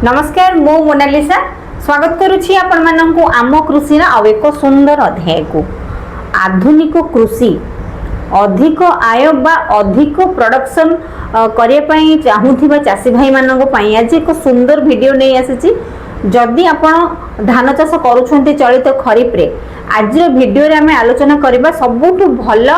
नमस्कार मो मोनालिसा स्वागत करुछि आपण माननकु आम कृषि आ एक सुंदर अध्याय को आधुनिक कृषि अधिक आय बा अधिक प्रोडक्शन करिया पई चाहुथिबा चासी भाई माननक पई आज एक सुंदर वीडियो नै आसीछि। जदि आपण धान चाष करूछन्ते चलित खरीफ रे आज वीडियो रे हमें आलोचना करबा सबुठु भल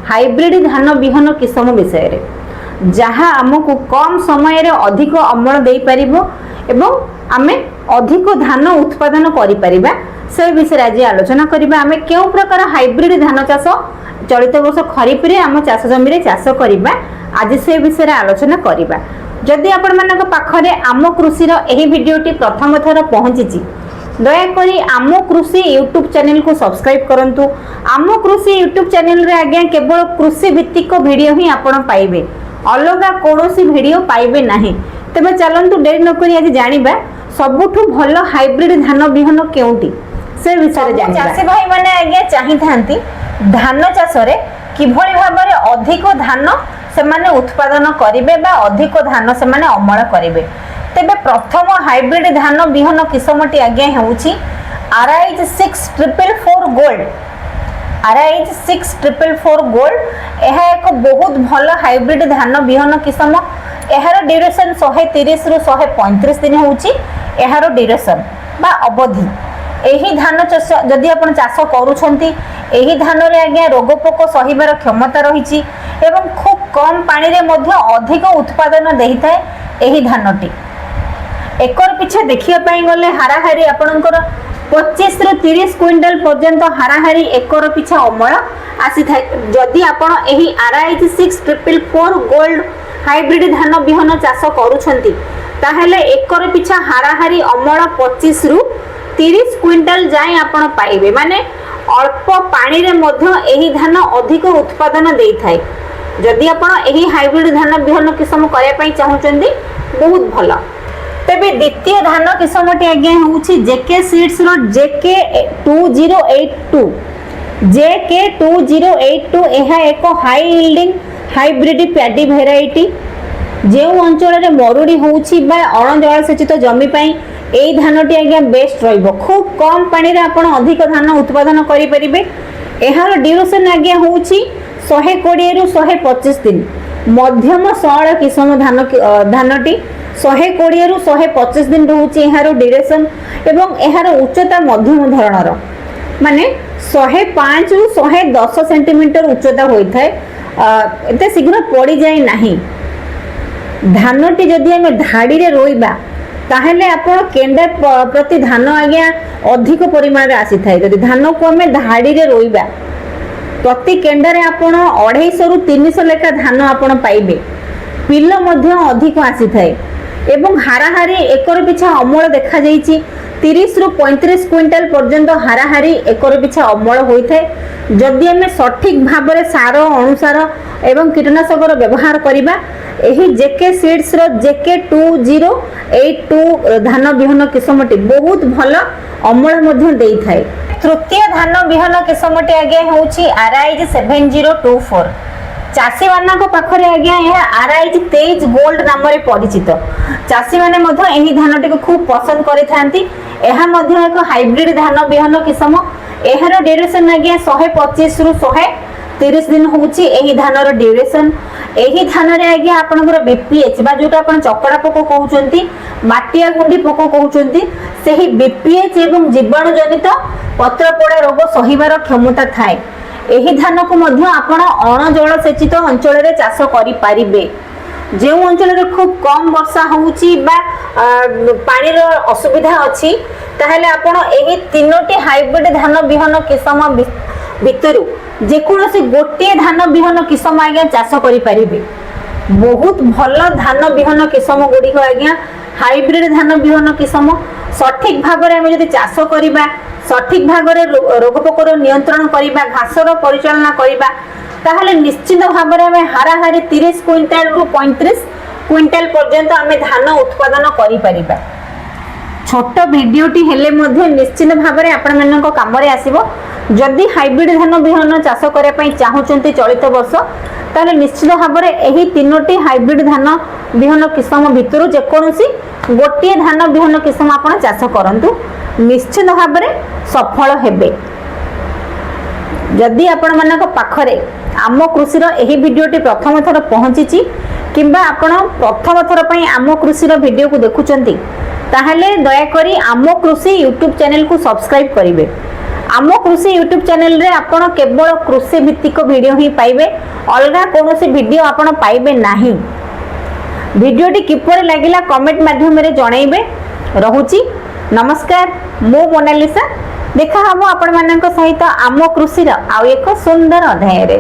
हाइब्रिड धान बिहन किस्म विषय रे जहाँ आमको कम समय रे अधिक अमल दे पारिबो एवं आमे अधिक धान उत्पादन करि परिबा से विषय आज आलोचना करिबा। आमे केउ प्रकार हाइब्रिड धान चाष चलित वर्ष खरीफ रे आम चाष जमी रे चाष करिबा आज से विषय रे आलोचना करिबा। जदि आपण मानक पाखरे आम कृषि रो एही वीडियोटी प्रथम थर पहुंचीची दयाकोरी आम कृषि यूट्यूब चैनल को सब्सक्राइब करंतु। आम कृषि यूट्यूब चैनल रे आज्ञा केवल कृषि भित्तिक वीडियो ही आपण पाइबे अलगा कौनसी वीडियो पाइबे नहीं। तेबे चलंतु डेरी न करी आज जानिबा सबुठु भल हाइब्रिड धान बिहन केउटी से विषय जानिबा। चाषी भाई माने आज्ञा चाहि थांती धान चाष रे किभଳି भाबरे अधिक धान सेमाने उत्पादन करिवे बा अधिक धान सेमाने अमल करिवे। तेबे प्रथम हाइब्रिड धान बिहन किस्मटी आज्ञा हेउची आरआईज 6444 गोल्ड। आरआईज 6444 गोल्ड यह एक बहुत भल हाइब्रिड धान बिहन किस्म। यार ड्यूरेशन 130 रु 135 दिन होउची यार ड्यूरेशन बा अवधि। एही धान चाष जदि आपण चाष करूछंती एही धान रे आज्ञा रोग पोक सहिबार क्षमता रहिची एवं खूब कम पानी रे मध्य अधिक उत्पादन देहिताय एही धानटी। एकर पिछे देखिया पई गले हाराहारी आपणकर 25 रु 30 क्विंटल पर्यंत हाराहारी एकर पिछे अमल आसी थाए। जदि आपण एही आरआईज 6444 गोल्ड हाइब्रिड धान बिहन चाष करूछंती ताहेले एकर पिछा हाराहारी अमल 25 रु 30 क्विंटल जाय आपण पाइबे। माने अल्प पानी रे मध्य एही धान अधिक उत्पादन देई थाए। जदि आपण एही हाइब्रिड धान बिहन किस्म करे पई चाहुचंती बहुत भलो। तेबे द्वितीय धान किस्मटी आज्ञा होउची जेके सीड्स रो जेके 2082। जेके 2082 एहा एक high yielding hybrid paddy variety जो अंचल रे मरुड़ी होउची बा अण जलसेचित जमी पई एई धानटी आज्ञा बेस्ट रहिबो। खूब कम पानी रे आपण अधिक धान उत्पादन करि परिबे। एहार ड्यूरेशन आज्ञा होउची 120 रु 125 दिन। मध्यम सळ किस्म धानटी 120 रु 125 दिन रहउची एहार ड्यूरेशन एवं एहार उच्चता मध्यम धरणर माने 105 रु 110 सेंटीमीटर उच्चता होई थाए। एते शीघ्र पड़ी जाए नहीं। धानटी जदि आमे धाड़ी रे रोइबा ताहेले आपण केंडा प्रति धान आज्ञा अधिक परिमाण रे आसी थाए। जदि धान को आमे धाड़ी रे रोइबा प्रति केंडा रे आपण 250 रु 300 लेखा धान आपण पाइबे। पिल मध्य अधिक आसी थाए एवं हाराहारी एकर पिछा अमल देखा जाइछि 30 रु 35 क्विंटल पर्यंत हाराहारी एकर पिछा अमल होई थाए। जदि आमे सठिक भाबरे सार अनुसार एवं कीटनाशक व्यवहार करिबा एही जेके सीड्स रो जेके 2082 धान बिहन किस्मटी बहुत भल अमल मध्य देई थाए। तृतीय धान बिहन किस्मटी आज्ञा होउची आरआईज 7024। चाषी मानक पाखरे आज्ञा यह आरआईज 23 गोल्ड नाम रे परिचित। चाषी माने मध्य एही धानटी को खूब पसंद करि थांती। एहा मध्य एक हाइब्रिड धान बिहन किस्म। एहार ड्यूरेशन आज्ञा 125 रु 130 दिन होउची एही धानर ड्यूरेशन। एही धान रे आज्ञा आपनकर बीपीएच बा जोटा आपण चकड़ा पोक कहउचंती माटिया गुंडी पोक कहउचंती सेही बीपीएच एवं जीवाणु जनित पत्र पोड़ा रोग सहिबार क्षमता थाए। एही धान को मध्य आपण अण जलसेचित अंचल रे चाष करि पारिबे। जे अंचल रे खूब कम वर्षा होउची बा पानी रो असुविधा अछि ताहेले आपण एही तीनोटी हाइब्रिड धान बिहन किस्म भितरु जे कोनोसी गोटे धान बिहन किस्म आज्ञा चाष करि पारिबे। बहुत भल धान बिहन किस्म गुडी को आज्ञा हाइब्रिड धान बिहन किस्म सठिक भाबरे हम जदि चाष करिबा सठिक भागरे रोग पोकर नियंत्रण करिबा घासर परिचालना करिबा ताहले निश्चित भाबरे हम हाराहारी 30 क्विंटल रु 35 क्विंटल पर्यंत हम धान उत्पादन करि परिबा। छोट वीडियोटी हेले मध्य निश्चित भाबरे आपण मानक काम रे आसीबो। जदि हाइब्रिड धान बिहन चाष करे पई चाहुचंती चलित वर्ष ताहले निश्चित भाव में यही तीनोटी हाइब्रिड धान बिहन किस्म भितर जेकोसी गोटे धान बिहन किस्म आप चाष करंतु निश्चित भाव में सफल हेबे। जदि आपण मानक पाखरे आम कृषि यही वीडियोटी प्रथम थर पहुंची किंबा आपण प्रथम थर पई आम कृषि वीडियो को देखुचंती ताहले दयाकरी आम कृषि यूट्यूब चैनल को सब्सक्राइब करिवे। आम कृषि यूट्यूब चैनल रे आपण केवल कृषि भित्तिक वीडियो ही पाइबे, अलगा कोनोसी वीडियो आपण पाइबे नाही। वीडियोटी किपरि लागिला कमेंट माध्यम रे जणाइबे। रहुची नमस्कार, मो मोनालिसा। देखा हम आपण मानक सहित आम कृषि रा आ एक सुंदर अध्याय रे।